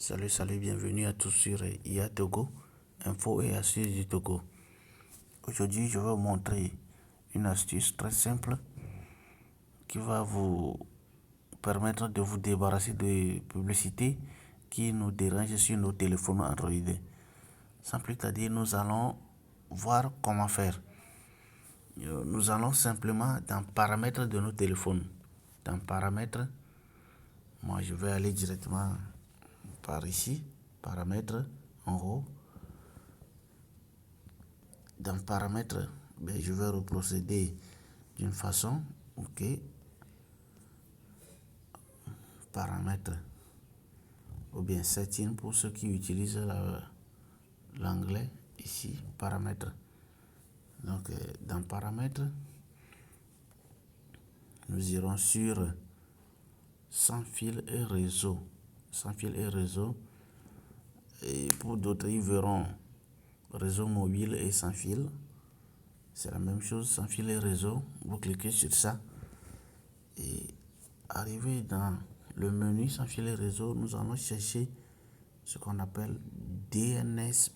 Salut, bienvenue à tous sur IA Togo, info et astuces du Togo. Aujourd'hui, je vais vous montrer une astuce très simple qui va vous permettre de vous débarrasser de publicités qui nous dérangent sur nos téléphones Android. Sans plus tarder, nous allons voir comment faire. Nous allons simplement dans paramètres de nos téléphones. Dans paramètres, moi je vais aller directement par ici, paramètres en haut. Dans paramètres, je vais reprocéder d'une façon, ok, paramètres, ou bien setting pour ceux qui utilisent l'anglais, ici, paramètres. Donc, dans paramètres, nous irons sur sans fil et réseau. Sans fil et réseau. Et pour d'autres, ils verront réseau mobile et sans fil. C'est la même chose, sans fil et réseau. Vous cliquez sur ça. Et arrivé dans le menu sans fil et réseau, nous allons chercher ce qu'on appelle DNS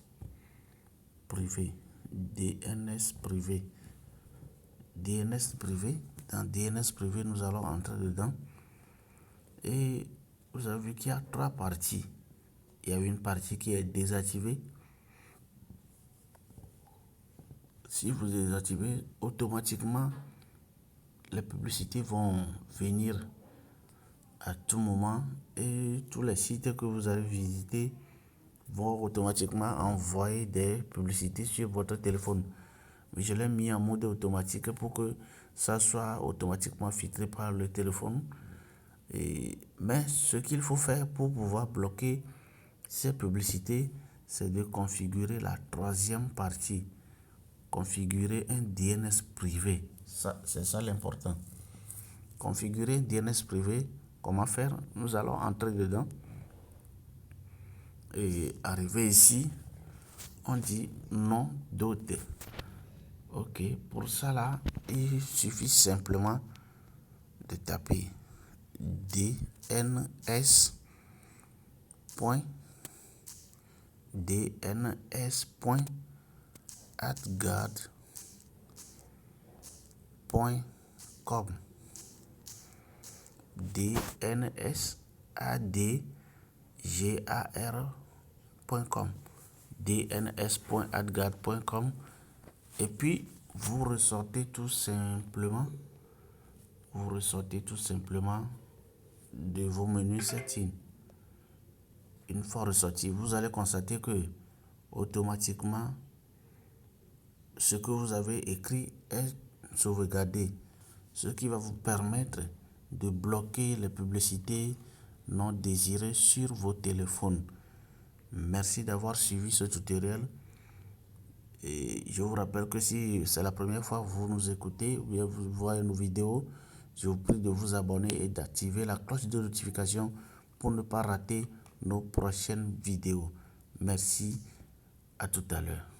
privé. DNS privé. DNS privé. Dans DNS privé, nous allons entrer dedans. Et vous avez vu qu'il y a trois parties. Il y a une partie qui est désactivée. Si vous désactivez, automatiquement, les publicités vont venir à tout moment et tous les sites que vous allez visiter vont automatiquement envoyer des publicités sur votre téléphone. Mais je l'ai mis en mode automatique pour que ça soit automatiquement filtré par le téléphone. Mais ce qu'il faut faire pour pouvoir bloquer ces publicités, c'est de configurer la troisième partie. Configurer un DNS privé. C'est ça l'important. Configurer un DNS privé. Comment faire? Nous allons entrer dedans. Et arrivé ici, on dit nom d'hôte. Ok, pour ça là, il suffit simplement de taper dns.adgard.com dns.adgard.com dns.adgard.com et puis vous ressortez tout simplement de vos menus settings. Une fois ressorti, vous allez constater que automatiquement ce que vous avez écrit est sauvegardé, ce qui va vous permettre de bloquer les publicités non désirées sur vos téléphones. Merci d'avoir suivi ce tutoriel. Et je vous rappelle que si c'est la première fois que vous nous écoutez ou bien vous voyez nos vidéos, je vous prie de vous abonner et d'activer la cloche de notification pour ne pas rater nos prochaines vidéos. Merci, à tout à l'heure.